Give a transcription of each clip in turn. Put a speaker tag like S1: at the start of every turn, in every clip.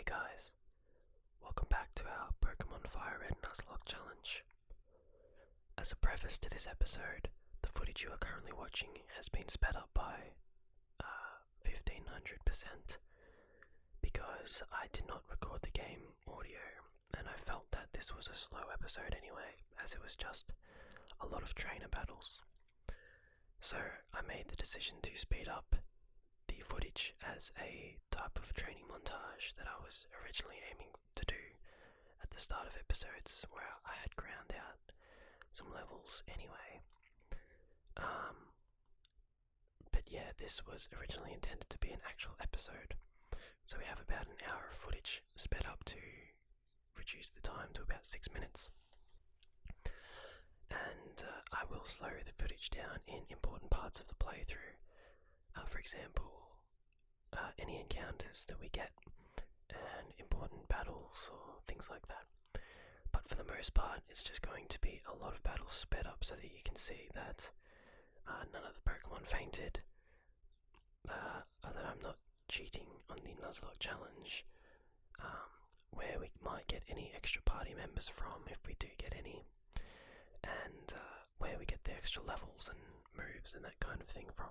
S1: Hey guys, welcome back to our Pokemon Fire Red Nuzlocke challenge. As a preface to this episode, the footage you are currently watching has been sped up by 1500% because I did not record the game audio and I felt that this was a slow episode anyway, as it was just a lot of trainer battles. So I made the decision to speed up the footage as a type of training montage that I was originally aiming to do at the start of episodes where I had ground out some levels anyway. But yeah, this was originally intended to be an actual episode, so we have about an hour of footage sped up to reduce the time to about 6 minutes. And I will slow the footage down in important parts of the playthrough. For example, any encounters that we get and important battles or things like that. But for the most part, it's just going to be a lot of battles sped up so that you can see that none of the Pokemon fainted, that I'm not cheating on the Nuzlocke challenge, where we might get any extra party members from if we do get any, and where we get the extra levels and moves and that kind of thing from.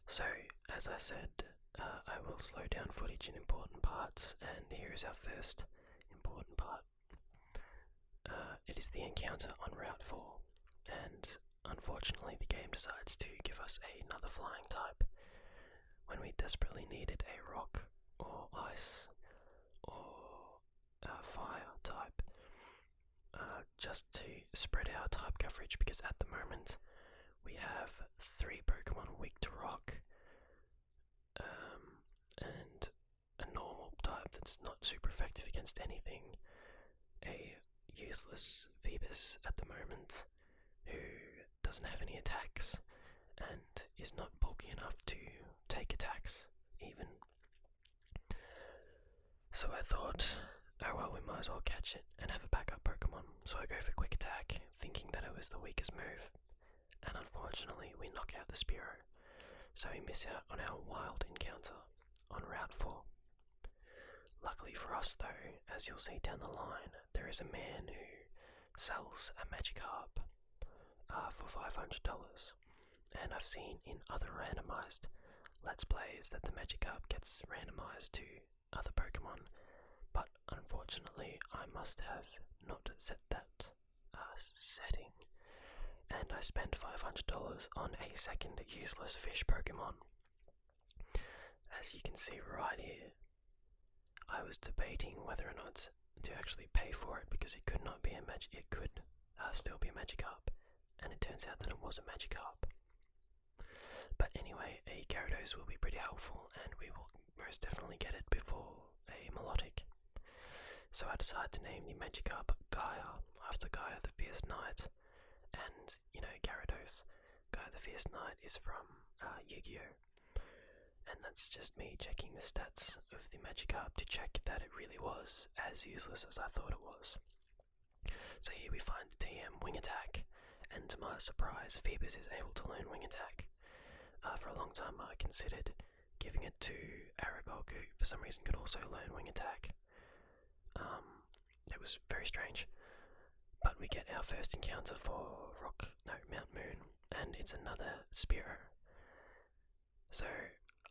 S1: So, as I said, I will slow down footage in important parts, and here is our first important part. It is the encounter on Route 4, and unfortunately the game decides to give us another flying type when we desperately needed a rock or ice or fire type, just to spread our type coverage, because at the moment we have 3 Pokemon weak to rock, and a normal type that's not super effective against anything, a useless Phoebus at the moment who doesn't have any attacks and is not bulky enough to take attacks even. So I thought, oh well, we might as well catch it and have a backup Pokemon. So I go for Quick Attack, thinking that it was the weakest move, and unfortunately we knock out the Spearow, so we miss out on our wild encounter on Route 4. Luckily for us though, as you'll see down the line, there is a man who sells a Magikarp for $500, and I've seen in other randomized Let's Plays that the Magikarp gets randomized to other Pokemon, but unfortunately I must have not set that setting, and I spent $500 on a second useless fish Pokemon. As you can see right here, I was debating whether or not to actually pay for it, because it could not be it could still be a Magikarp, and it turns out that it was a Magikarp. But anyway, a Gyarados will be pretty helpful, and we will most definitely get it before a Melodic. So I decided to name the Magikarp Gaia, after Gaia the Fierce Knight, and you know, Gyarados, Gaia the Fierce Knight, is from Yu-Gi-Oh! And that's just me checking the stats of the Magikarp to check that it really was as useless as I thought it was. So here we find the TM Wing Attack, and to my surprise, Phoebus is able to learn Wing Attack. For a long time I considered giving it to Aragog, who for some reason could also learn Wing Attack. It was very strange. But we get our first encounter for Mount Moon, and it's another Spearow. So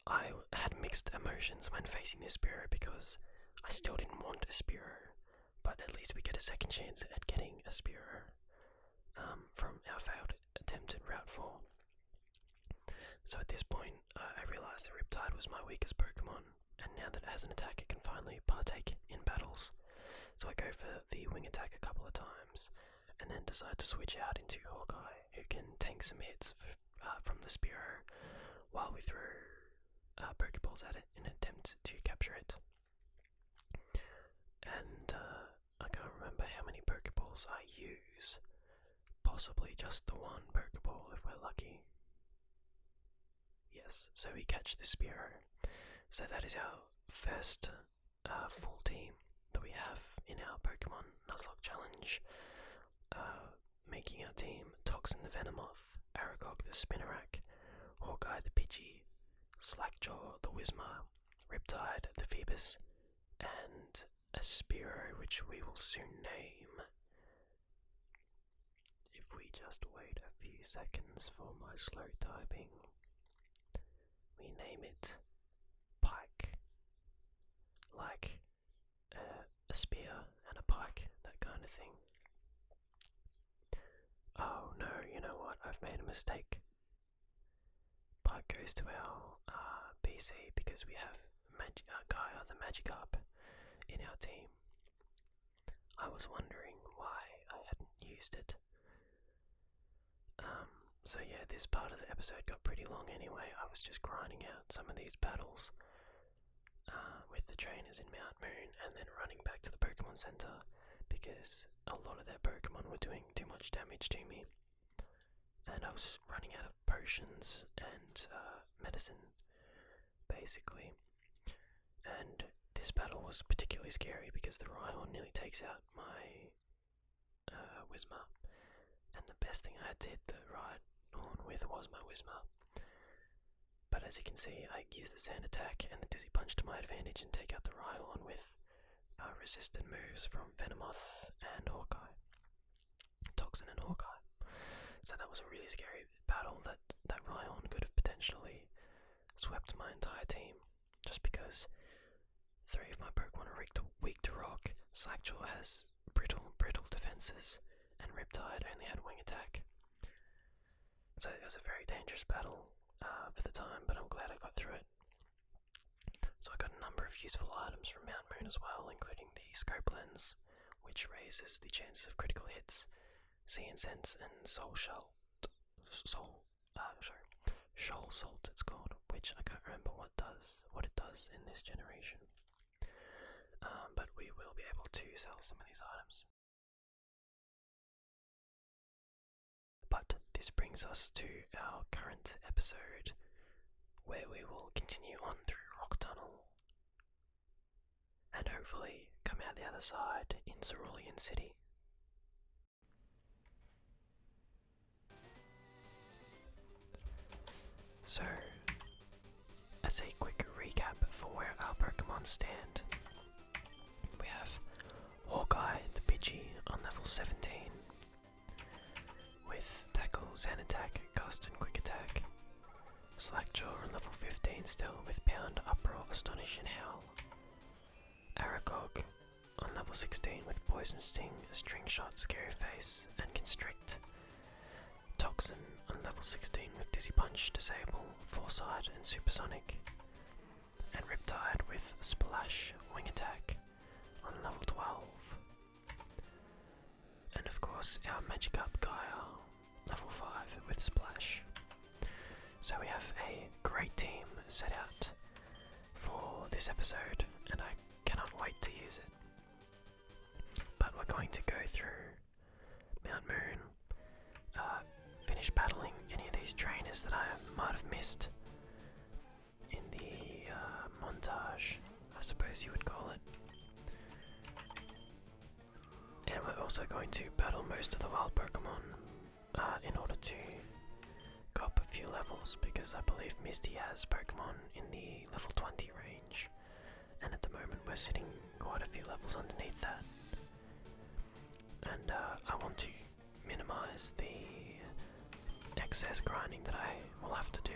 S1: I had mixed emotions when facing this Spearow, because I still didn't want a Spearow, but at least we get a second chance at getting a Spearow from our failed attempt at Route 4. So at this point, I realised the Riptide was my weakest Pokemon, and now that it has an attack, it can finally partake in battles. So I go for the Wing Attack a couple of times, and then decide to switch out into Hawkeye, who can tank some hits from the Spearow while we throw Pokeballs at it in an attempt to capture it. And I can't remember how many Pokeballs I use. Possibly just the one Pokeball if we're lucky. Yes, so we catch the Spearow. So that is our first full team that we have in our Pokemon Nuzlocke challenge. Making our team Toxin the Venomoth, Aragog the Spinarak, Hawkeye the Pidgey, Slackjaw the Whismur, Riptide, the Phoebus, and a Spearow, which we will soon name. If we just wait a few seconds for my slow typing, we name it Pike. Like a spear and a pike, that kind of thing. Oh no, you know what? I've made a mistake. Pike goes to our PC because we have Gaia the Magikarp in our team. I was wondering why I hadn't used it. So yeah, this part of the episode got pretty long anyway. I was just grinding out some of these battles with the trainers in Mount Moon and then running back to the Pokemon Center because a lot of their Pokemon were doing too much damage to me. And I was running out of potions and medicine, basically. And this battle was particularly scary because the Rhyhorn nearly takes out my Whismur. And the best thing I did the Rhyhorn with was my Whismur. But as you can see, I use the Sand Attack and the Dizzy Punch to my advantage and take out the Rhyhorn with resistant moves from Venomoth and Hawkeye. Toxin and Hawkeye. So that was a really scary battle that Rhyhorn could have potentially swept my entire team. Just because 3 of my Pokemon are weak to rock, Slackjaw has brittle defenses, and Riptide only had Wing Attack. So it was a very dangerous battle for the time, but I'm glad I got through it. So I got a number of useful items from Mount Moon as well, including the Scope Lens, which raises the chances of critical hits, Sea Incense, and Shoal Salt it's called, which I can't remember what it does in this generation. But we will be able to sell some of these items. But this brings us to our current episode, where we will continue on through Rock Tunnel and hopefully come out the other side in Cerulean City. So, as a quick recap for where our Pokemon stand, we have Hawkeye the Pidgey on level 17 with Tackle, Sand Attack, Gust and Quick Attack. Slackjaw on level 15 still with Pound, Uproar, Astonish and Howl. Aragog on level 16 with Poison Sting, String Shot, Scary Face and Constrict. Toxin on level 16 with Dizzy Punch, Disable, Foresight and Supersonic. And Riptide with Splash, Wing Attack on level 12. And of course our Magikarp Gaia, level 5 with Splash. So we have a great team set out for this episode and I cannot wait to use it. But we're going to go through Mount Moon, finish battling any of these trainers that I might have missed in the montage, I suppose you would call it. And we're also going to battle most of the wild Pokemon in order to go up a few levels, because I believe Misty has Pokemon in the level 20 range, and at the moment we're sitting quite a few levels underneath that. And I want to minimize the excess grinding that I will have to do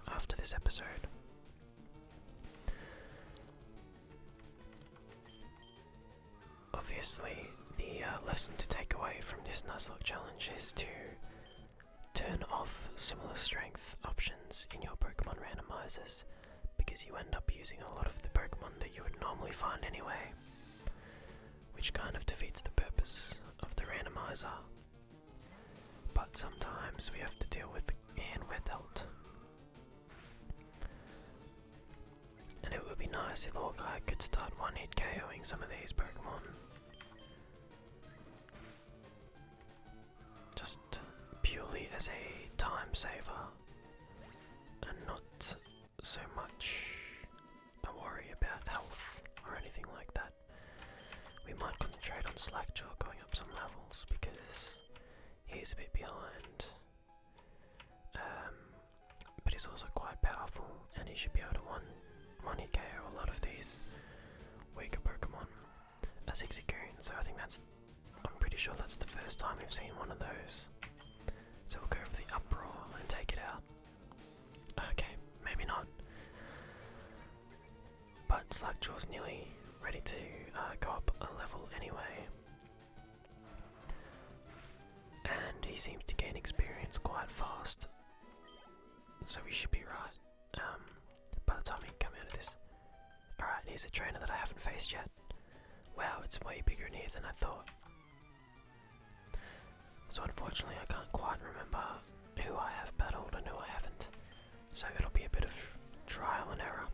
S1: after this episode. Obviously, the lesson to take away from this Nuzlocke challenge is to turn off similar strength options in your Pokemon randomizers, because you end up using a lot of the Pokemon that you would normally find anyway, which kind of defeats the purpose of the randomizer. But sometimes we have to deal with the hand we're dealt. And it would be nice if Hawkeye could start one-hit KOing some of these Pokemon. Just purely as a time saver, and not so much a worry about health or anything like that. We might concentrate on Slackjaw going up some levels because he's a bit behind, but he's also quite powerful and he should be able to Money KO a lot of these weaker Pokemon as Execution, so I think I'm pretty sure that's the first time we've seen one of those. So we'll go for the Uproar and take it out. Okay, maybe not. But Slackjaw's nearly ready to go up a level anyway. And he seems to gain experience quite fast. So we should be right by the time we come out of this. Alright, here's a trainer that I haven't faced yet. Wow, it's way bigger in here than I thought. So unfortunately I can't quite remember who I have battled and who I haven't. So it'll be a bit of trial and error.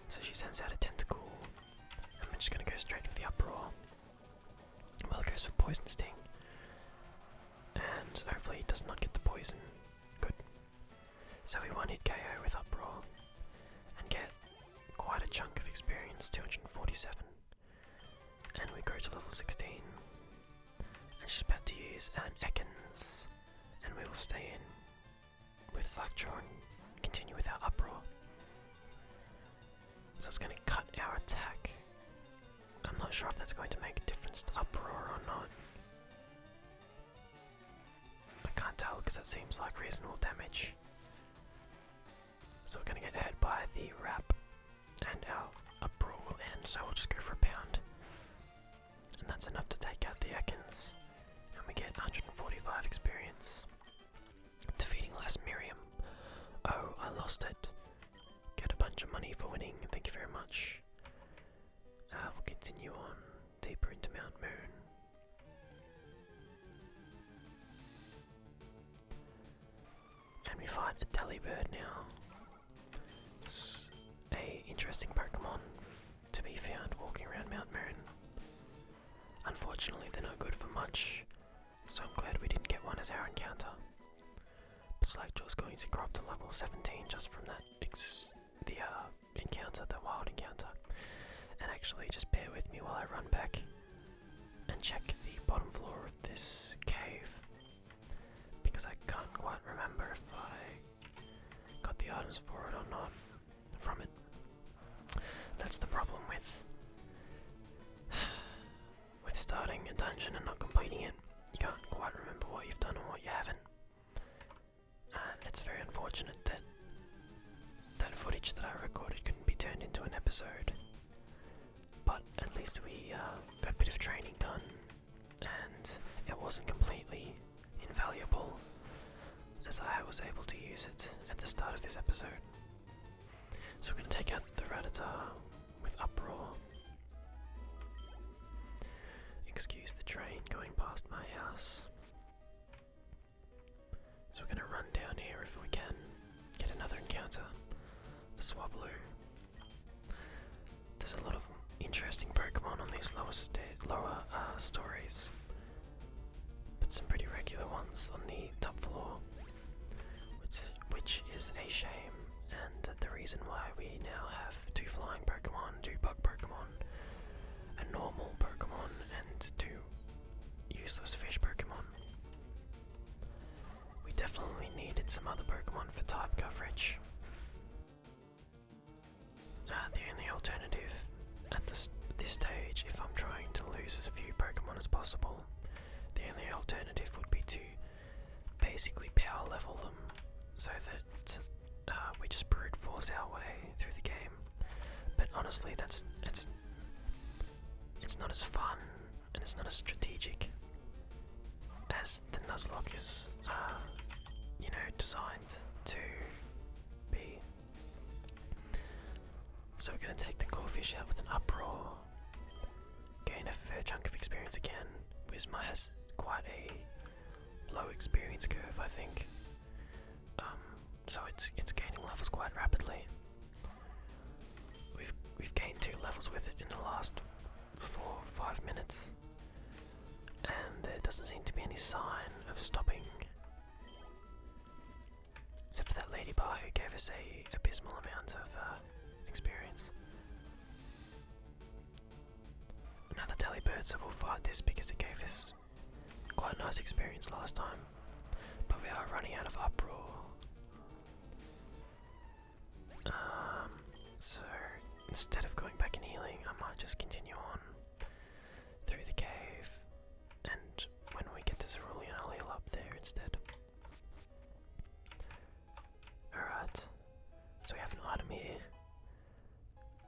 S1: So she sends out a Tentacle. I'm just going to go straight for the Uproar. Well, it goes for Poison Sting. And hopefully it does not get the poison. Good. So we one hit KO with Uproar. And get quite a chunk of experience, 247. And we grow to level 16. And she's about to use an Ekans. And we will stay in with Slackjaw and continue with our Uproar. So it's going to cut our attack. I'm not sure if that's going to make a difference to Uproar or not. I can't tell because that seems like reasonable damage. So we're going to get hurt by the Wrap and our Uproar will end, so we'll just go for a Pound. And that's enough to take out the Ekans. And we get 145 experience. Defeating Last Miriam. Oh, I lost it. Get a bunch of money for winning, thank you very much. We'll continue on deeper into Mount Moon. And we fight a Delibird now. It's a interesting Pokemon to be found walking around Mount Moon. Unfortunately they're not good for much, so I'm glad we didn't get one as our encounter. But Slackjaw's going to grow up to level 17 just from that encounter, the wild encounter. And actually, just bear with me while I run back and check the bottom floor of this cave, because I can't quite remember if I got the items for it or not from it. That's the problem with starting a dungeon and not completing it. You can't quite remember what you've done and what you haven't. And it's very unfortunate that that footage that I recorded couldn't be turned into an episode. But at least we got a bit of training done, and it wasn't completely invaluable, as I was able to use it at the start of this episode. So we're going to take out the Rattata with Uproar. Excuse the train going past my house. So we're going to run down here if we can, get another encounter, the Swablu. There's a lot of interesting Pokemon on these lower stories, but some pretty regular ones on the top floor, which is a shame, and the reason why we now have 2 flying Pokemon, 2 bug Pokemon, a normal Pokemon, and 2 useless fish Pokemon. We definitely needed some other Pokemon for type coverage. The only alternative at this stage, if I'm trying to lose as few Pokemon as possible, the only alternative would be to basically power level them so that we just brute force our way through the game. But honestly, it's not as fun and it's not as strategic as the Nuzlocke is, designed to be. So we're going to take the Corphish out with an Uproar, gain a fair chunk of experience again. Whismur has quite a low experience curve, I think, so it's gaining levels quite rapidly. We've gained 2 levels with it in the last 4 or 5 minutes, and there doesn't seem to be any sign of stopping, except for that Ladybug who gave us a abysmal amount of experience. Another Delibird, so we'll fight this because it gave us quite a nice experience last time, but we are running out of Uproar. instead of going back and healing, I might just continue on through the cave, and when we get to Cerulean, I'll heal up there instead. Alright, so we have an item here,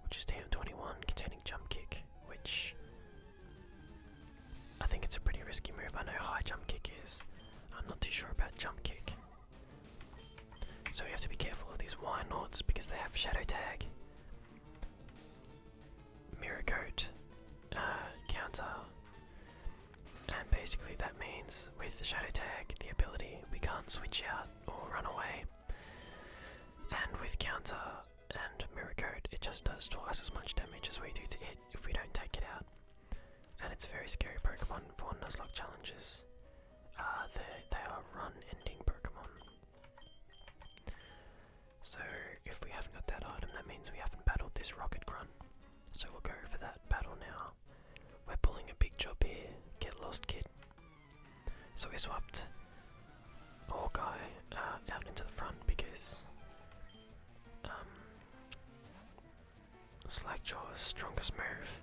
S1: which is TM21 containing jump kick, which I think it's a pretty risky move. I know high jump kick is. I'm not too sure about jump kick. So we have to be careful of these Wynaughts because they have shadow tag, mirror coat, counter, and basically that means with the shadow tag, the ability, we can't switch out or run away. And with counter and mirror coat, it just does twice as much damage as we do to it if we don't take it out. And it's a very scary Pokemon for Nuzlocke challenges. They are run-ending Pokemon. So if we haven't got that item, that means we haven't battled this Rocket Grunt. So we'll go for that battle now. We're pulling a big job here. Get lost, kid. So we swapped Hawkeye out into the front because Slackjaw's strongest move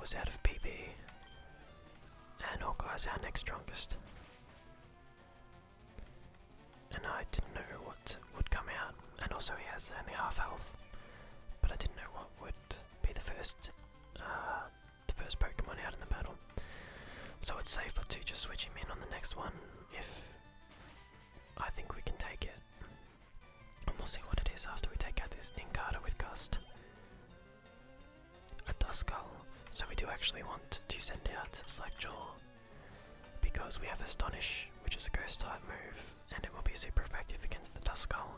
S1: was out of PB, and Hawkeye's our next strongest. And I didn't know what would come out, and also he has only half health, but I didn't know what would be the first Pokemon out in the battle. So it's safer to just switch him in on the next one if I think we can take it. And we'll see what it is after we take out this Nincada with Gust. A Duskull. So we do actually want to send out Slackjaw because we have Astonish, which is a ghost type move, and it will be super effective against the Duskull,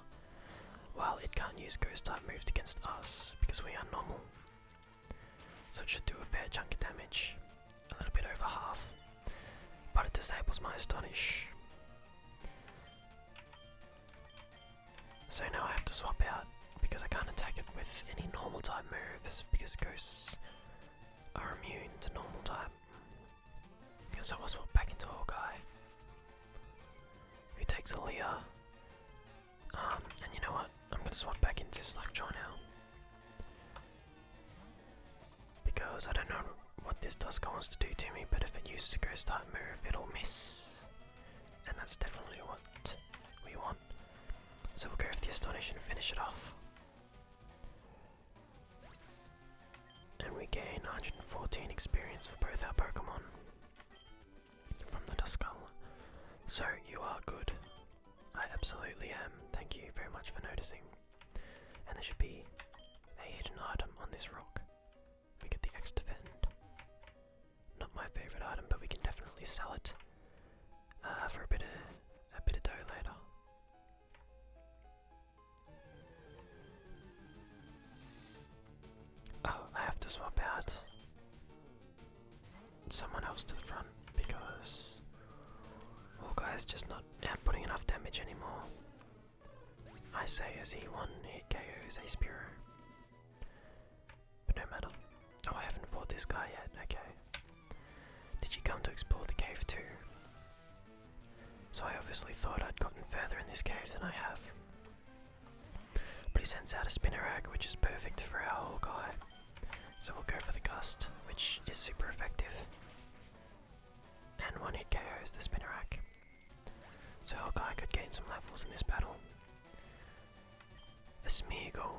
S1: while it can't use ghost type moves against us because we are normal. So it should do a fair chunk of damage, a little bit over half, but it disables my Astonish. So now I have to swap out because I can't attack it with any normal type moves because ghosts are immune to normal type. So I'll swap back into Hawkeye, who takes Aaliyah. And you know what? I'm going to swap back into Slackjaw now. Because I don't know what this Duskull wants to do to me, but if it uses a ghost type move, it'll miss. And that's definitely what we want. So we'll go for the Astonish and finish it off. And we gain 114 experience for both our Pokemon from the Duskull. So you are good. I absolutely am. Thank you very much for noticing. And there should be a hidden item on this rock. We get the X-Defend. Not my favourite item, but we can definitely sell it for a bit of dough later. Oh, I have to swap out someone else to the front because Hawkeye's just not outputting enough damage anymore. I say as he one-hit KOs a Spearow. But no matter. Oh, I haven't fought this guy yet, okay. Did you come to explore the cave too? So I obviously thought I'd gotten further in this cave than I have. But he sends out a Spinnerack, which is perfect for our Hawkeye. So we'll go for the Gust, which is super effective. And one-hit KOs the Spinnerack. So Hawkeye could gain some levels in this battle. A Smeagol.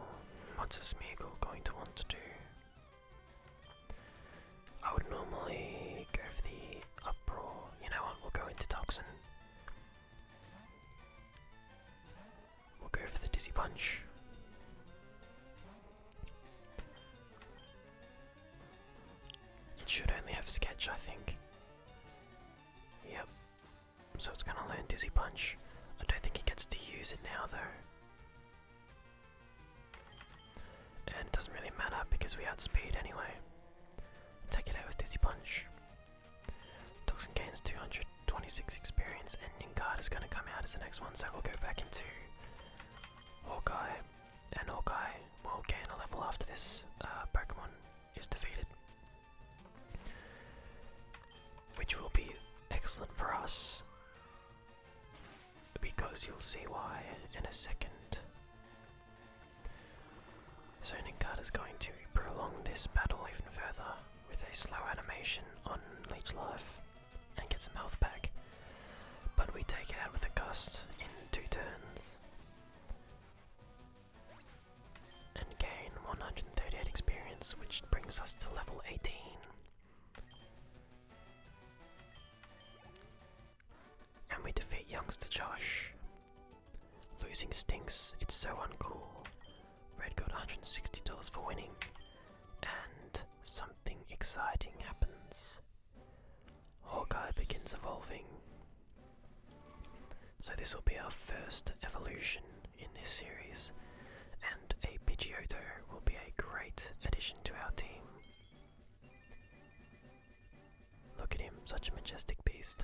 S1: What's a Smeagol going to want to do? I would normally go for the Uproar. You know what, we'll go into Toxin. We'll go for the Dizzy Punch. It should only have Sketch, I think. Yep. So it's gonna learn Dizzy Punch. I don't think it gets to use it now though. And it doesn't really matter because we outspeed anyway. Take it out with Dizzy Punch. Toxin gains 226 experience and Nincada is gonna come out as the next one, so we'll go back into Hawkeye. And Hawkeye will gain a level after this Pokemon is defeated. Which will be excellent for us, because you'll see why in a second. So Ninkard is going to prolong this battle even further with a slow animation on Leech Life and get some health back. But we take it out with a gust in 2 turns and gain 138 experience, which brings us to level 18. And we defeat youngster Josh. Losing stinks, it's so uncool. Red got $160 for winning, and something exciting happens. Hawkeye begins evolving. So this will be our first evolution in this series, and a Pidgeotto will be a great addition to our team. Look at him, such a majestic beast.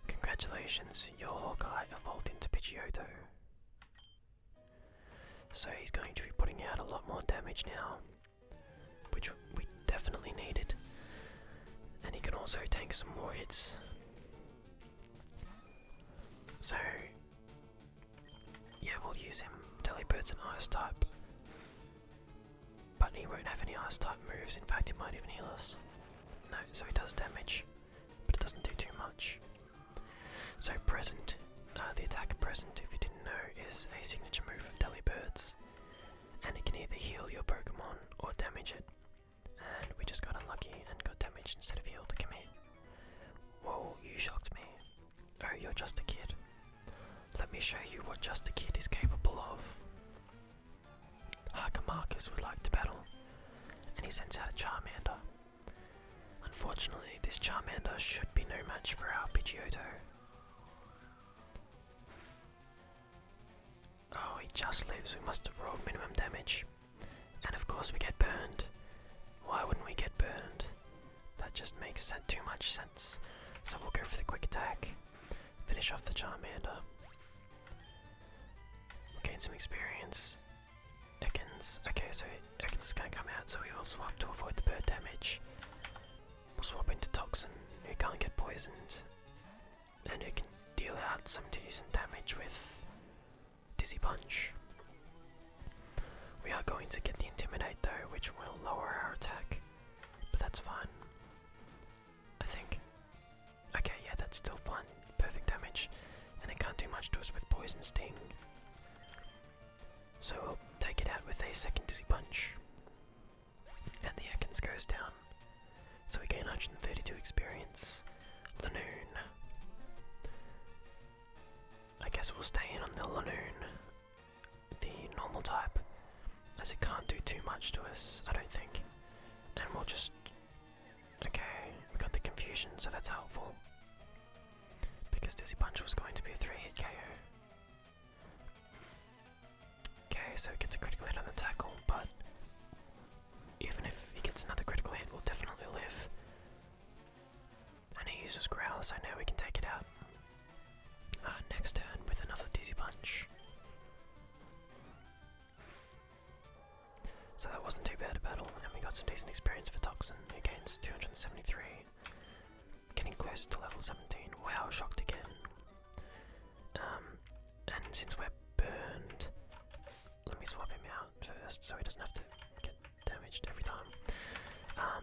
S1: Congratulations, your Hawkeye evolved into Pidgeotto. So he's going to be putting out a lot more damage now, which we definitely needed. And he can also tank some more hits. So, yeah, we'll use him. Delibird's an Ice type, but he won't have any Ice type moves. In fact, he might even heal us. No, so he does damage, but it doesn't do too much. So Present, the attack Present, if you didn't know, is a signature move of Delibird's, and it can either heal your Pokemon or damage it. And we just got unlucky and got damaged instead of healed. Come here. Whoa, you shocked me. Oh, you're just a kid. Let me show you what just a kid is capable of. Marcus would like to battle, and he sends out a Charmander. Unfortunately, this Charmander should be no match for our Pidgeotto. Oh, he just lives. We must have rolled minimum damage. And of course we get burned. Why wouldn't we get burned? That just makes too much sense. So we'll go for the quick attack. Finish off the Charmander. Gain some experience. Ekans. Okay, so Ekans is going to come out, so we will swap to avoid the bird damage. We'll swap into Toxin, who can't get poisoned, and who can deal out some decent damage with Dizzy Punch. We are going to get the Intimidate though, which will lower our attack, but that's fine. I think. Okay, yeah, that's still fine. Perfect damage, and it can't do much to us with Poison Sting. So we'll take it out with a second Dizzy Punch. And the Ekans goes down. So we gain 132 experience. Lanoon. I guess we'll stay in on the Lanoon, the normal type, as it can't do too much to us, I don't think. And we'll just... Okay, we got the confusion, so that's helpful. Because Dizzy Punch was going to be a 3-hit KO. Okay, so it gets a critical hit on the tackle, but even if he gets another critical hit, we'll definitely live. And he uses Growl, so now we can take it out. Next turn with another Dizzy Punch. So that wasn't too bad a battle, and we got some decent experience for Toxin, who gains 273. Getting close to level 17. Wow, shocked again. And since we're burned, let me swap him out first so he doesn't have to get damaged every time.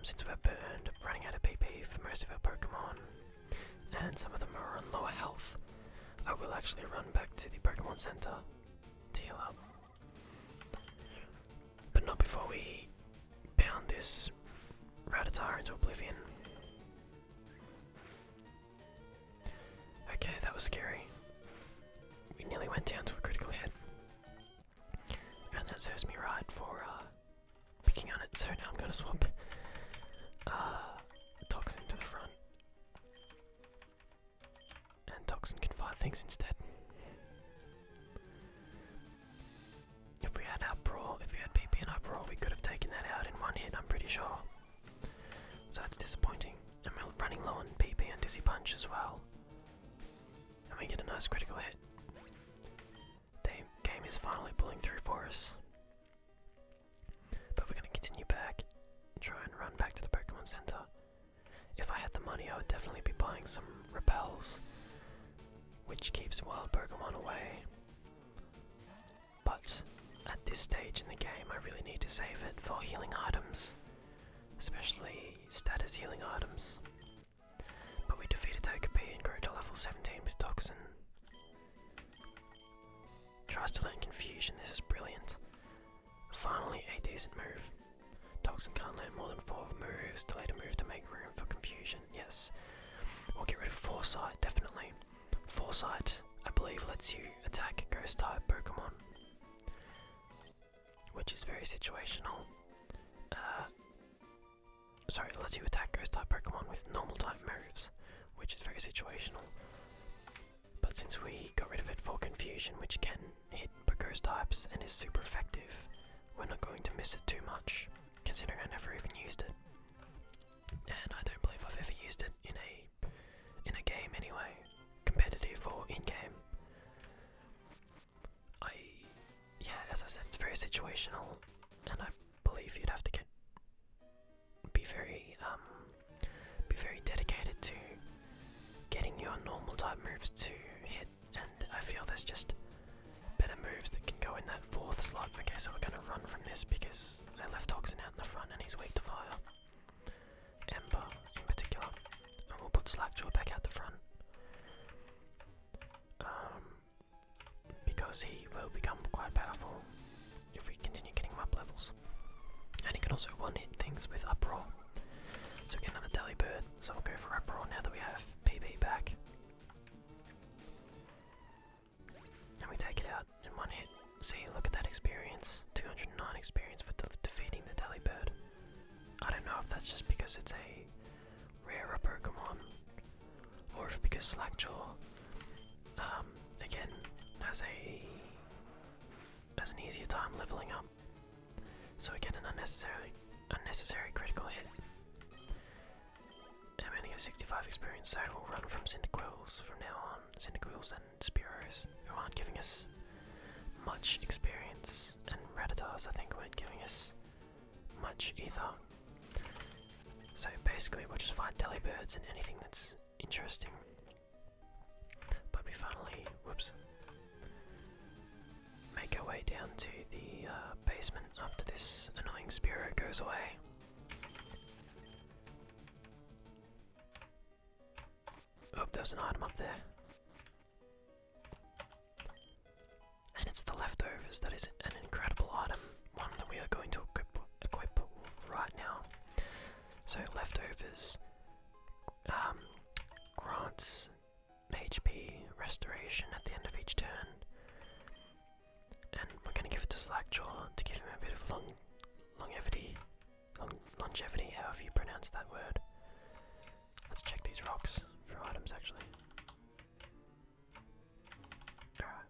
S1: Since we're burned, running out of PP for most of our Pokemon, and some of them are on lower health, I will actually run back to the Pokemon Center to heal up. But not before we pound this Rattata into oblivion. Okay, that was scary. We nearly went down to a critical hit. And that serves me right for picking on it, so now I'm going to swap Toxin to the front. And Toxin can fight things instead. If we had Uproar, if we had PP and Uproar, we could have taken that out in one hit, I'm pretty sure. So that's disappointing. And we're running low on PP and Dizzy Punch as well. And we get a nice critical hit. The game is finally pulling through for us. But we're going to continue back and try and run back to the Pokemon Center. If I had the money, I would definitely be buying some repels, which keeps wild Pokemon away. But at this stage in the game, I really need to save it for healing items, especially status healing items. But we defeated Togepi and grew to level 17 with Toxin. Tries to learn Confusion, this is brilliant. Finally, a decent move. Toxin can't learn more than 4 moves, delay a move to make room for Confusion, yes. We'll get rid of Foresight, definitely. Foresight, I believe, lets you attack Ghost-type Pokemon, which is very situational. Sorry, it lets you attack Ghost-type Pokemon with normal-type moves, which is very situational. But since we got rid of it for Confusion, which can hit Ghost types and is super effective, we're not going to miss it too much, considering I never even used it. And I don't believe I've ever used it in a game anyway, competitive or in-game. Yeah, as I said, it's very situational, and I believe you'd have to be very dedicated to getting your normal type moves to hit, and I feel there's just better moves that can go in that 4th slot. Okay, so we're gonna run from this because I left Toxin out in the front and he's weak to fire. Ember in particular. And we'll put Slackjaw back out the front. Because he will become quite powerful if we continue getting him up levels. And he can also one-hit things with Uproar. So we get another Delibird, so we'll go for Uproar now that we have PB back. And we take it out in 1 hit. See, look at that experience. 209 experience for defeating the Delibird. I don't know if that's just because it's a rarer Pokemon, or if because Slackjaw, again, has an easier time leveling up. So we get an unnecessary critical hit. And we only get 65 experience, so we'll run from Cyndaquils from now on. Cyndaquils and Spearows, who aren't giving us much experience, and Rattata's, I think, weren't giving us much either. So basically we'll just find Delibirds and anything that's interesting. But we finally, make our way down to the basement after this annoying Spearow goes away. Oh, there's an item up there. And it's the leftovers. That is an incredible item. One that we are going to equip right now. So leftovers grants HP restoration at the end of each turn. And we're going to give it to Slackjaw to give him a bit of longevity, however you pronounce that word. Let's check these rocks for items actually. Alright.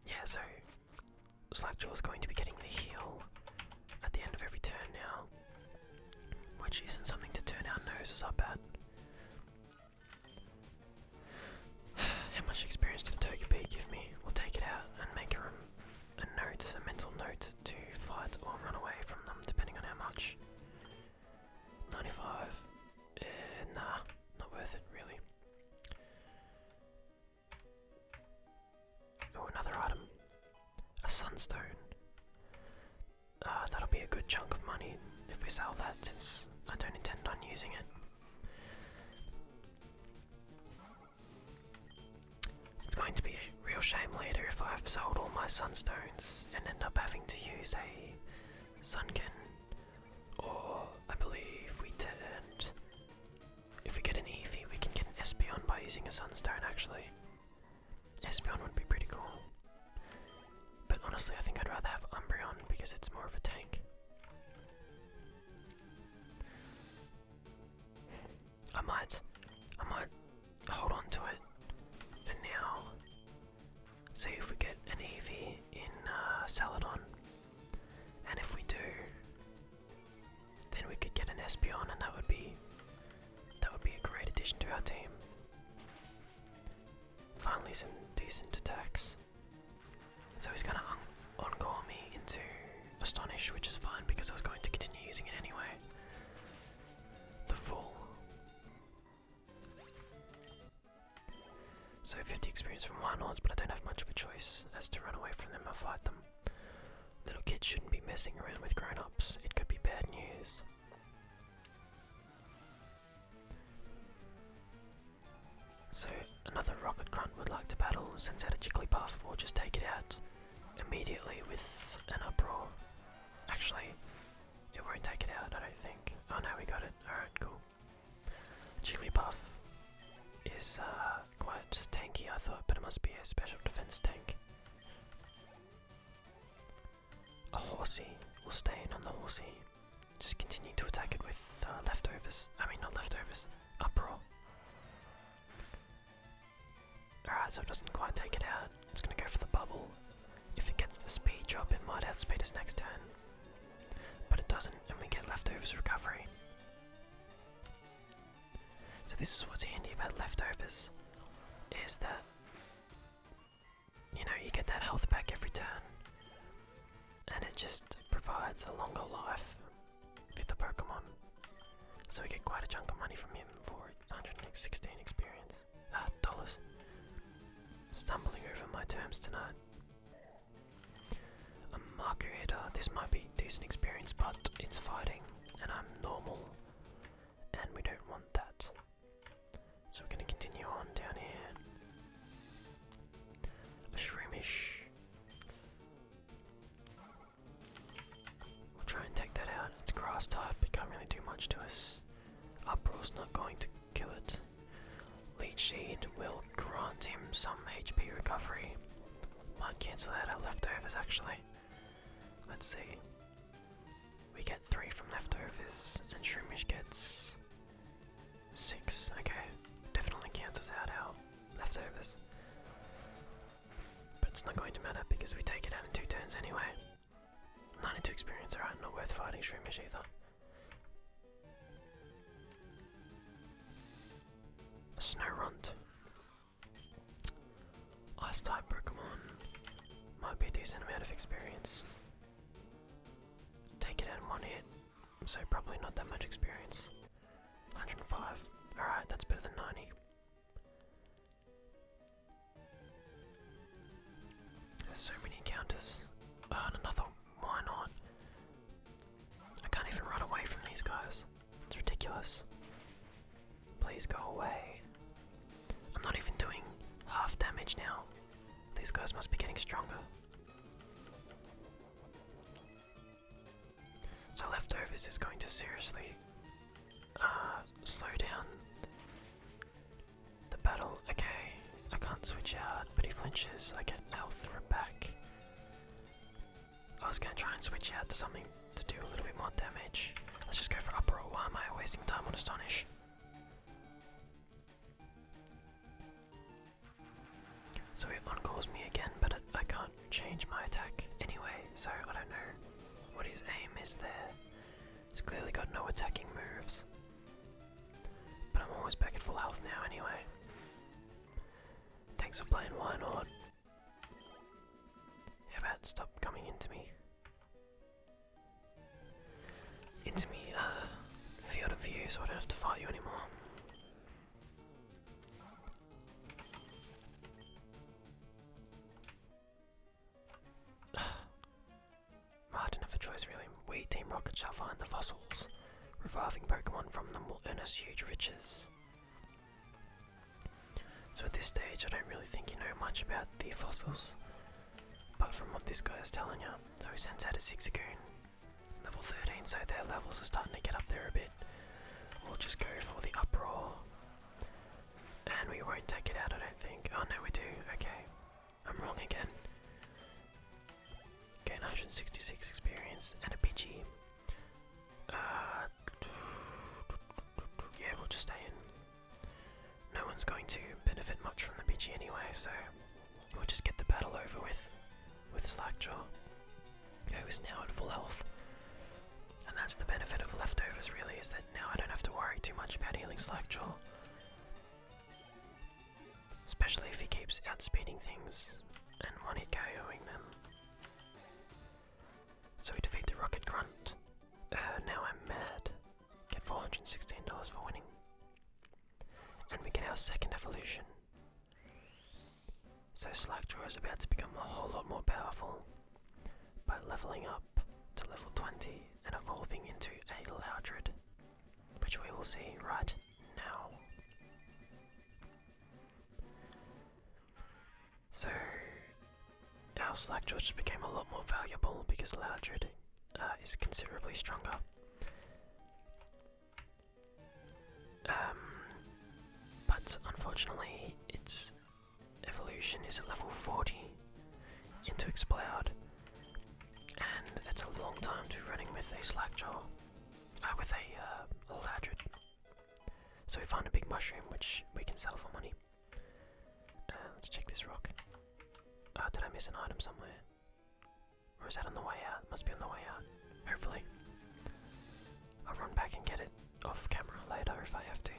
S1: Yeah, so Slackjaw is going to be getting the heal at the end of every turn now, which isn't something to turn our noses up at. How much experience did a Togepi give me? We'll take it out and make a mental note to fight or run away from them, depending on how much. 95. Nah, not worth it, really. Oh, another item. A Sunstone. That'll be a good chunk of money if we sell that, since I don't intend on using it. It's going to be a real shame later if I've sold all my Sunstones and end up having to use a Sunken, or I believe if we get an Eevee, we can get an Espeon by using a Sunstone actually. Espeon would be pretty cool. But honestly, I think I'd rather have Umbreon because it's more of a tank. I might hold on to it for now. See if we get an Eevee in Celadon, and if we do, then we could get an Espeon, and that would be a great addition to our team. Finally, some decent attacks. So he's gonna encore me into Astonish, which is fine because I was going to continue using it anyway. The Fool. So 50 experience from Warlords, but I don't have much of a choice as to run away from them or fight them. Little kids shouldn't be messing around with grown-ups. It could be bad news. So another rocket grunt would like to battle, sends out a Jigglypuff. We'll just take it out immediately with an uproar. Actually, it won't take it out, I don't think. Oh no, we got it. Alright, cool. Jigglypuff is quite tanky, I thought, but it must be a special defense tank. A horsey. We'll stay in on the horsey. Just continue to attack it with leftovers. I mean, not leftovers. Uproar. Alright, so it doesn't quite take it out. It's gonna go for the bubble. If it gets the speed drop, it might outspeed us next turn. But it doesn't, and we get leftovers recovery. So this is what's handy about leftovers, is that, you know, you get that health back every turn, and it just provides a longer life with the Pokemon. So we get quite a chunk of money from him for 116 experience. Dollars. Stumbling over my terms tonight. A marker hitter. This might be decent experience, but it's fighting, and I'm normal, and we don't want that. So we're going to continue on down here. A Shroomish. We'll try and take that out. It's grass type, it can't really do much to us. Uproar's not going to kill it. Leech Seed will grant him some HP recovery. Might cancel out our leftovers actually. Let's see. We get 3 from leftovers, and Shroomish gets 6. Okay. Definitely cancels out our leftovers. But it's not going to matter because we take it out in 2 turns anyway. 92 experience, alright, not worth fighting Shroomish either. A Snorunt. Ice type Pokemon. Might be a decent amount of experience. Take it out in 1 hit, so probably not that much experience. 105. Alright, that's better than 90. There's so many encounters. And another, why not? I can't even run away from these guys. It's ridiculous. Please go away. I'm not even doing half damage now. These guys must be getting stronger. So leftovers is going to seriously slow down the battle. Okay, I can't switch out, but he flinches. I get health back. I was gonna try and switch out to something to do a little bit more damage. Let's just go for Uproar. Why am I wasting time on Astonish? So it uncalls me again, but I can't change my attack anyway, so I don't know what his aim is there. He's clearly got no attacking moves. But I'm always back at full health now anyway. Thanks for playing, why not? How about stop coming into me? Into me, field of view, so I don't have to fight you anymore. I didn't have a choice really. We, Team Rocket, shall find the fossils. Reviving Pokemon from them will earn us huge riches. So at this stage I don't really think you know much about the fossils, apart from what this guy is telling you. So he sends out a Zigzagoon, level 13, so their levels are starting to get up there a bit. We'll just go for the Uproar, and we won't take it out I don't think. Oh no we do, okay. I'm wrong again. Gain 166 experience and a Pidgey. Yeah, we'll just stay in. No one's going to benefit much from the Pidgey anyway, so we'll just get the battle over with Slackjaw, who is now at full health. And that's the benefit of leftovers really, is that now I don't have to worry too much about healing Slackjaw. Especially if he keeps outspeeding things and one-hit KOing them. So we defeat the Rocket Grunt. Now I'm mad. Get $416 for winning. And we get our second evolution. So Slackjaw is about to become a whole lot more powerful by leveling up to level 20 and evolving into a Loudred, which we will see right now. So our Slackjaw just became a lot more valuable because Loudred is considerably stronger. But unfortunately its evolution is at level 40 into Exploud, and it's a long time to be running with a Slackjaw, with a Loudred. So we find a big mushroom which we can sell for money. Let's check this rock. Did I miss an item somewhere? Or is that on the way out? Must be on the way out. Hopefully. I'll run back and get it off camera later if I have to.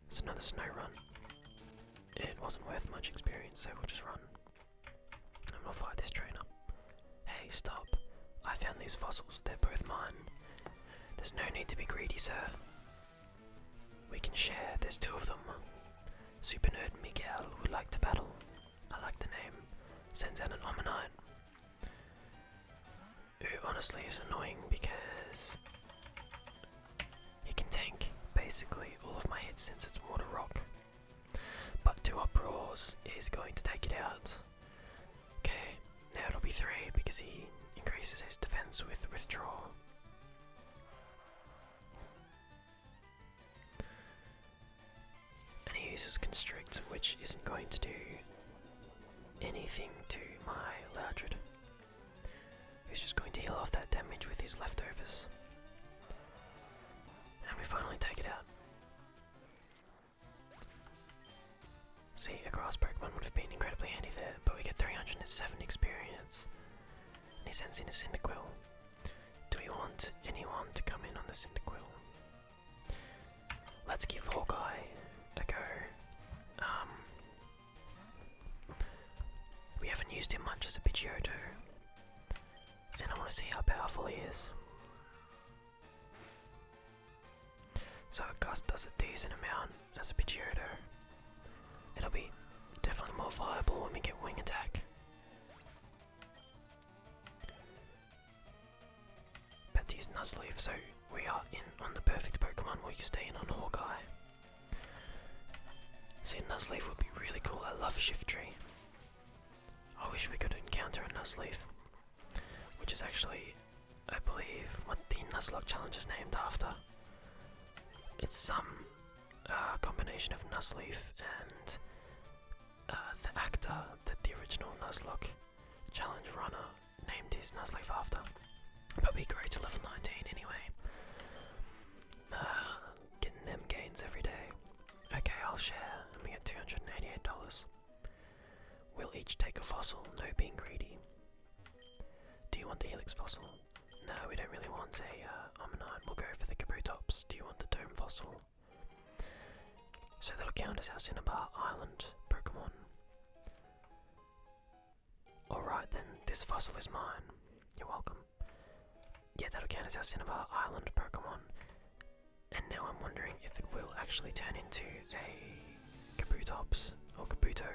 S1: It's another snow run. It wasn't worth much experience, so we'll just run. And we'll fight this trainer. Hey, stop. I found these fossils. They're both mine. There's no need to be greedy, sir. We can share. There's 2 of them. Super Nerd Miguel would like to battle. I like the name. Sends out an Omanite. Who honestly is annoying because he can tank basically all of my hits since it's water rock. But 2 uproars is going to take it out. Okay, now it'll be 3 because he increases his defense with withdraw. And he uses constrict, which isn't going to do anything to my Loudred, who's just going to heal off that damage with his leftovers. And we finally take it out. See, a grass Pokemon would have been incredibly handy there, but we get 307 experience. And he sends in a Cyndaquil. Do we want anyone to come in on the Cyndaquil? Let's give Hawkeye a go. We haven't used him much as a Pidgeotto, and I want to see how powerful he is. So Gust does a decent amount as a Pidgeotto. It'll be definitely more viable when we get Wing Attack. About to use Nuzleaf, so we are in on the perfect Pokemon. We'll stay in on Hawkeye. See, Nuzleaf would be really cool. I love Shiftry. I wish we could encounter a Nuzleaf, which is actually, I believe, what the Nuzlocke challenge is named after. It's some combination of Nuzleaf and the actor that the original Nuzlocke challenge runner named his Nuzleaf after. But we grow to level 19 anyway. Getting them gains every day. Okay, I'll share, and we get $288. We'll each take a fossil, no being greedy. Do you want the Helix fossil? No, we don't really want a Ammonite. We'll go for the Kabutops. Do you want the Dome fossil? So that'll count as our Cinnabar Island Pokemon. Alright then, this fossil is mine. You're welcome. Yeah, that'll count as our Cinnabar Island Pokemon. And now I'm wondering if it will actually turn into a Kabutops or Kabuto,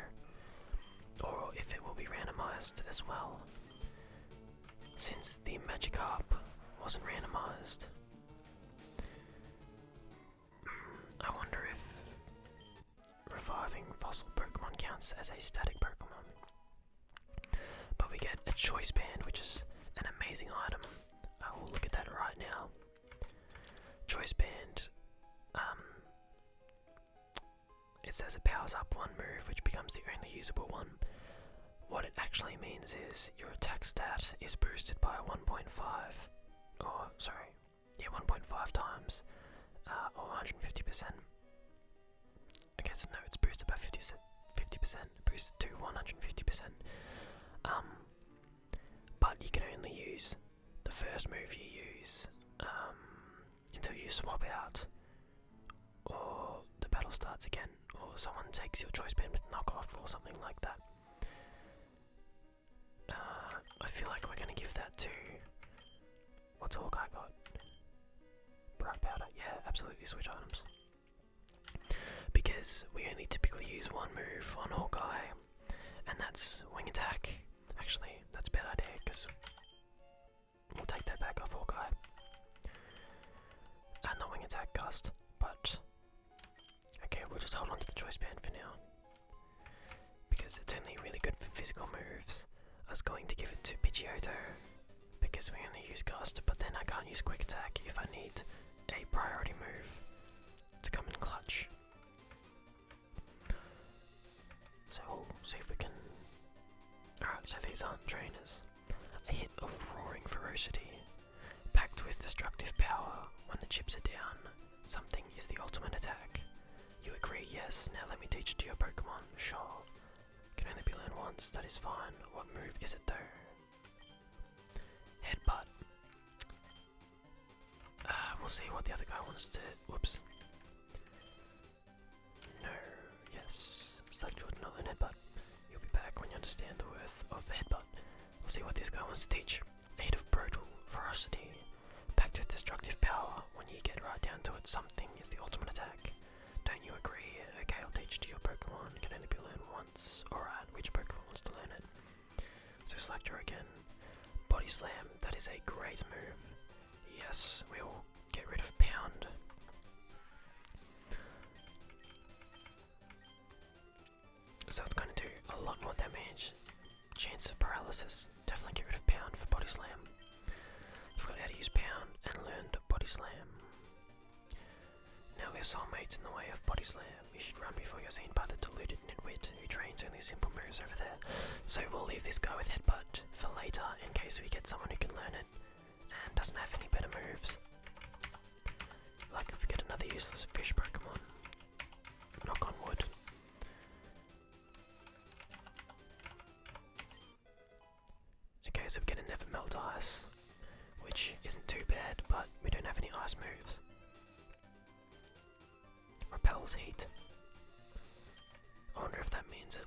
S1: or if it will be randomized as well, since the Magikarp wasn't randomized. I wonder if reviving fossil Pokemon counts as a static Pokemon. But we get a Choice Band, which is an amazing item. I will look at that right now. Choice Band, it says it powers up one move, which becomes the only usable one. What it actually means is your attack stat is boosted by 1.5, or sorry, yeah, 1.5 times, or 150%. I guess no, it's boosted by 50%, boosted to 150%. But you can only use the first move you use until you swap out, or the battle starts again, or someone takes your Choice Band with knockoff or something like that. I feel like we're gonna give that to, what's Hawkeye got? Bright Powder, yeah, absolutely switch items. Because is we only typically use one move on Hawkeye, and that's wing attack. Actually, that's a bad idea because we'll take that back off Hawkeye. Not wing attack, gust, but okay, we'll just hold on to the choice band for now because it's only really good for physical moves. I was going to give it to Pidgeotto because we only use gust, but then I can't use quick attack if I need a priority move to come in clutch. So we'll see if we can. Alright, so these aren't trainers. A hit of roaring ferocity, packed with destructive power. When the chips are down, something is the ultimate attack. You agree? Yes. Now let me teach it to your Pokemon. Sure. Can only be learned once. That is fine. What move is it though? Headbutt. We'll see what the other guy wants to. Whoops. No. Yes. Select Jordan, not learn headbutt. You'll be back when you understand the worth of headbutt. We'll see what this guy wants to teach. A hit of brutal ferocity, packed with destructive power. When you get right down to it, something is the ultimate attack. Don't you agree? Okay, I'll teach it to your Pokemon. It can only be learned once. Alright, which Pokemon wants to learn it? So select her again. Body Slam, that is a great move. Yes, we will get rid of Pound. So it's going to do a lot more damage. Chance of paralysis. Definitely get rid of Pound for Body Slam. Forgot how to use Pound and learned Body Slam. Now we're soulmates in the way of Body Slam. You should run before you're seen by the deluded nitwit who trains only simple moves over there. So we'll leave this guy with Headbutt for later in case we get someone who can learn it and doesn't have any better moves. Like if we get another useless fish Pokemon. Knock on wood. Okay, so we get a Never Melt Ice, which isn't too bad, but we don't have any ice moves. Repels heat. I wonder if that means it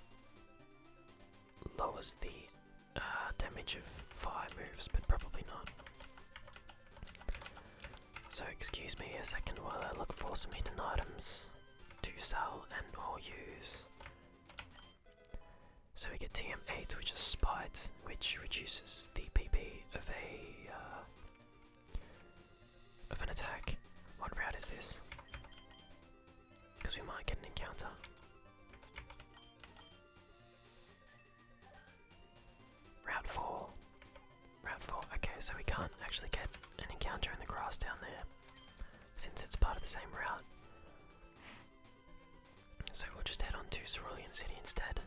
S1: lowers the damage of fire moves, but probably not. So excuse me a second while I look for some hidden items to sell and or use. So we get TM8, which is Spite, which reduces the PP of an attack. What route is this? Because we might get an encounter. Route 4. Route 4. Okay, so we can't actually get an encounter in the grass down there, since it's part of the same route. So we'll just head on to Cerulean City instead.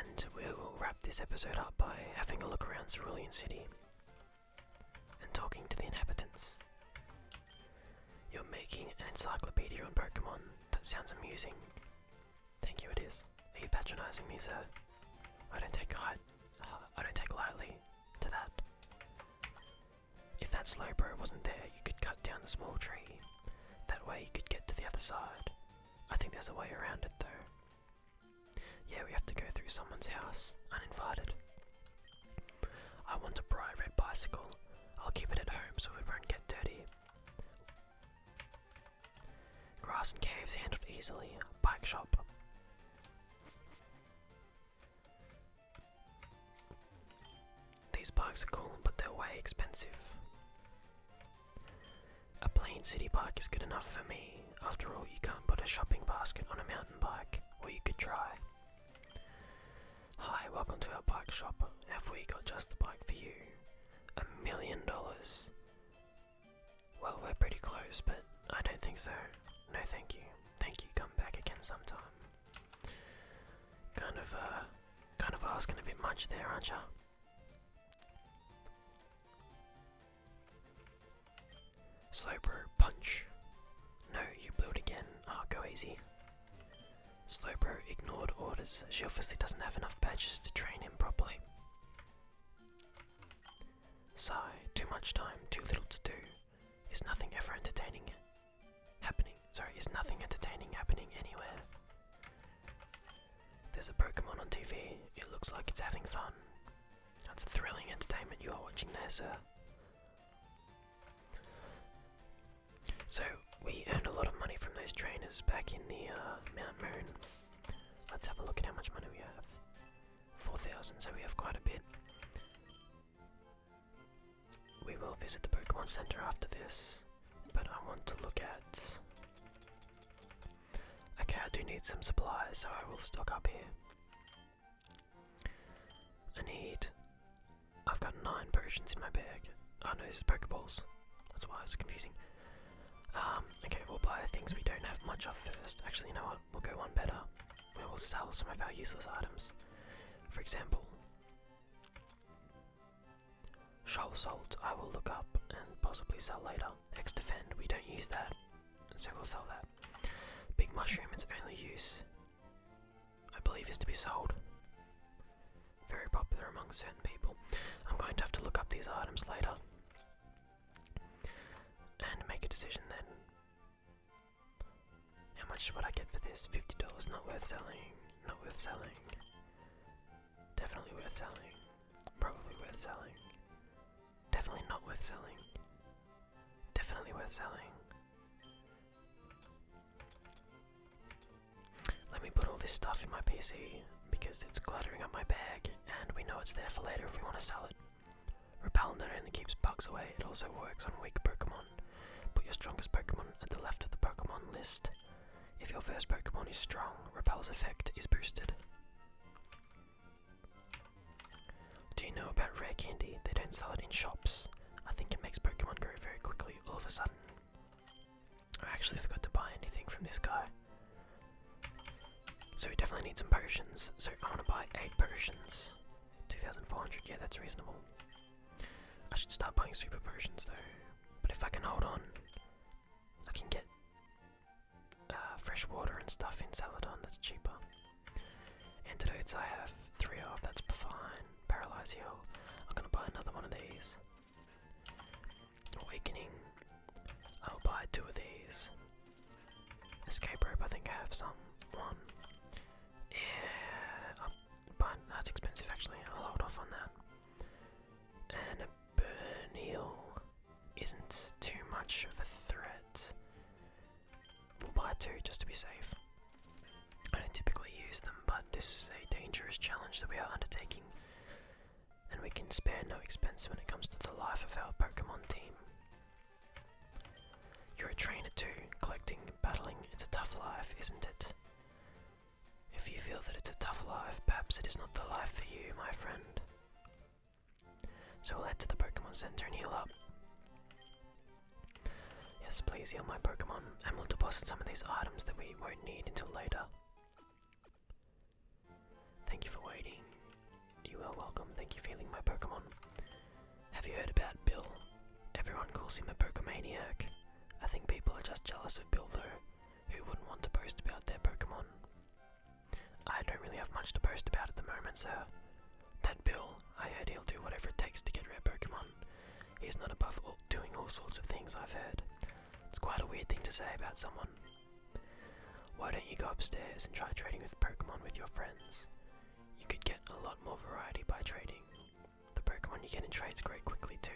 S1: And we'll wrap this episode up by having a look around Cerulean City and talking to the inhabitants. You're making an encyclopedia on Pokemon. That sounds amusing. Thank you, it is. Are you patronizing me, sir? I don't take lightly to that. If that Slowbro wasn't there, you could cut down the small tree. That way you could get to the other side. I think there's a way around it, though. Yeah, we have to go through someone's house, uninvited. I want a bright red bicycle. I'll keep it at home so it won't get dirty. Grass and caves handled easily. Bike shop. These bikes are cool, but they're way expensive. A plain city bike is good enough for me. After all, you can't put a shopping basket on a mountain bike, or you could try. Hi, welcome to our bike shop. Have we got just the bike for you? $1 million. Well, we're pretty close, but I don't think so. No, thank you. Thank you. Come back again sometime. Kind of asking a bit much there, aren't ya? Slowbro, punch. No, you blew it again. Oh, go easy. Slowbro ignored orders. She obviously doesn't have enough badges to train him properly. Sigh, too much time, too little to do. Is nothing ever entertaining happening? Sorry, is nothing entertaining happening anywhere? There's a Pokemon on TV. It looks like it's having fun. That's thrilling entertainment you are watching there, sir. So, We earned a lot of money from those trainers back in the Mount Moon. Let's have a look at how much money we have. 4,000, so we have quite a bit. We will visit the Pokemon Center after this, but I want to look at... Okay, I do need some supplies, so I will stock up here. I've got 9 potions in my bag. Oh no, this is Pokeballs. That's why it's confusing. Okay, we'll buy things we don't have much of first. Actually, you know what? We'll go one better. We will sell some of our useless items. For example, Shoal Salt I will look up and possibly sell later. X-Defend, we don't use that, so we'll sell that. Big Mushroom, its only use, I believe, is to be sold. Very popular among certain people. I'm going to have to look up these items later and make a decision then. How much would I get for this? $50, not worth selling. Not worth selling. Definitely worth selling. Probably worth selling. Definitely not worth selling. Definitely worth selling. Let me put all this stuff in my PC because it's cluttering up my bag and we know it's there for later if we want to sell it. Repel not only keeps bugs away, it also works on weak Pokemon. Put your strongest Pokemon at the left of the Pokemon list. If your first Pokemon is strong, Repel's effect is boosted. Do you know about rare candy? They don't sell it in shops. I think it makes Pokemon grow very quickly all of a sudden. I actually forgot to buy anything from this guy. So we definitely need some potions. So I want to buy 8 potions. 2,400, yeah, that's reasonable. I should start buying super potions though. But if I can hold on, I can get fresh water and stuff in Celadon that's cheaper. Antidotes I have 3 of, that's fine. Paralyze heal. I'm gonna buy another one of these. Awakening. I'll buy 2 of these. Escape rope, I think I have some. 1. Yeah, that's expensive actually. I'll hold off on that. And a burn heal isn't too much of a threat. We'll buy 2 just to be safe. I don't typically use them, but this is a dangerous challenge that we are undertaking. And we can spare no expense when it comes to the life of our Pokemon team. You're a trainer too. Collecting, battling, it's a tough life, isn't it? If you feel that it's a tough life, perhaps it is not the life for you, my friend. So we'll head to the Pokemon Center and heal up. Yes, please heal my Pokemon, and we'll deposit some of these items that we won't need until later. Thank you for waiting. You are welcome. Thank you for healing my Pokemon. Have you heard about Bill? Everyone calls him a Pokemaniac. I think people are just jealous of Bill though. Who wouldn't want to boast about their Pokemon? I don't really have much to boast about at the moment, sir. That Bill, I heard he'll do whatever it takes to get rare Pokemon. He's not above doing all sorts of things, I've heard. It's quite a weird thing to say about someone. Why don't you go upstairs and try trading with Pokemon with your friends? You could get a lot more variety by trading. The Pokemon you get in trades grow quickly too.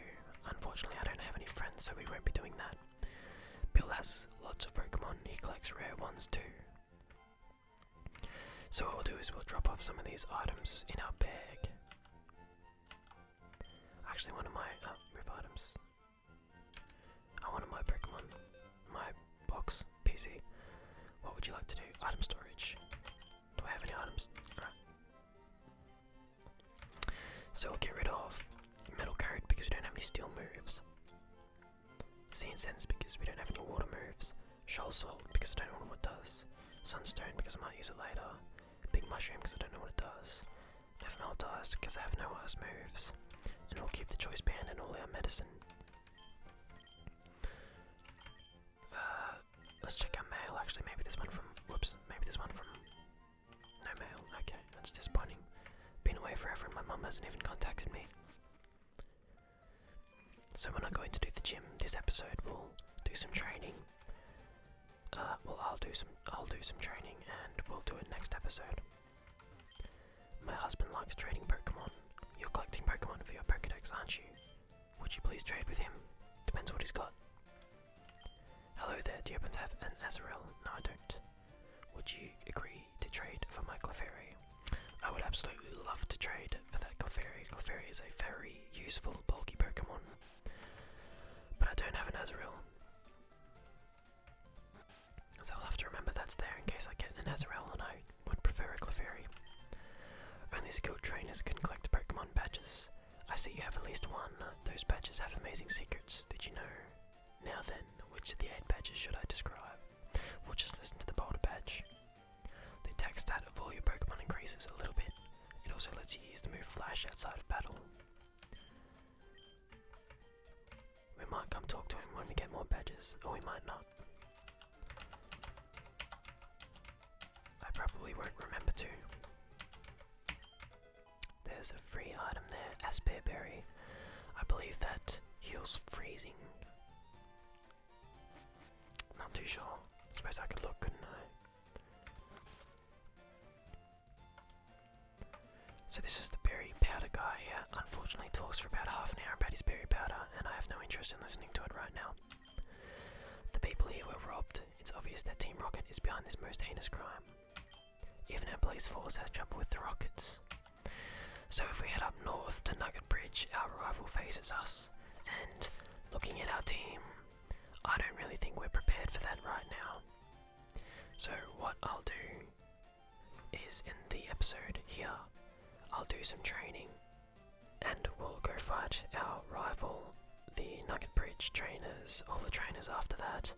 S1: Unfortunately, I don't have any friends, so we won't be doing that. Bill has lots of Pokemon, he collects rare ones too. So what we'll do is we'll drop off some of these items in our bag. Actually, one of my move items. One of my Pokemon, my box, PC. What would you like to do? Item storage. Do I have any items? Alright. So we'll get rid of Metal Coat because we don't have any steel moves. Sea Incense because we don't have any water moves. Shoal Salt because I don't know what it does. Sunstone because I might use it later. Big Mushroom because I don't know what it does. Nevermind Dice because I have no ice moves. And we'll keep the Choice Band and all our medicine. Let's check our mail. Actually, maybe this one from... Whoops. Maybe this one from... No mail. Okay, that's disappointing. Been away forever and my mum hasn't even contacted me. So we're not going to do the gym this episode. We'll do some training. Well, I'll do some training and we'll do it next episode. My husband likes trading Pokemon. You're collecting Pokemon for your Pokedex, aren't you? Would you please trade with him? Depends what he's got. Hello there, do you happen to have an Azrael? No, I don't. Would you agree to trade for my Clefairy? I would absolutely love to trade for that Clefairy. Clefairy is a very useful, bulky Pokemon. But I don't have an Azrael. So I'll have to remember that's there in case I get an Azrael, and I would prefer a Clefairy. Only skilled trainers can collect Pokemon badges. I see you have at least one. Those badges have amazing secrets. Did you know? Now then, which of the 8 badges should I describe? We'll just listen to the Boulder badge. The attack stat of all your Pokemon increases a little bit. It also lets you use the move Flash outside of battle. We might come talk to him when we get more badges, or we might not. I probably won't remember to. There's a free item there, Aspear Berry. I believe that heals freezing. Not too sure. I suppose I could look, couldn't I? So this is the berry powder guy here. Unfortunately talks for about half an hour about his berry powder, and I have no interest in listening to it right now. The people here were robbed. It's obvious that Team Rocket is behind this most heinous crime. Even our police force has trouble with the rockets. So if we head up north to Nugget Bridge, our rival faces us, and looking at our team, I don't really think we're prepared for that right now. So what I'll do is in the episode here, I'll do some training, and we'll go fight our rival, the Nugget Bridge trainers, all the trainers after that,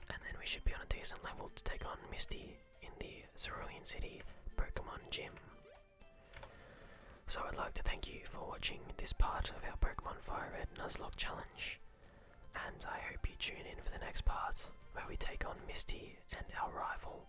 S1: and then we should be on a decent level to take on Misty in the Cerulean City Pokemon Gym. So I'd like to thank you for watching this part of our Pokemon Fire Red Nuzlocke challenge, and I hope you tune in for the next part, where we take on Misty and our rival.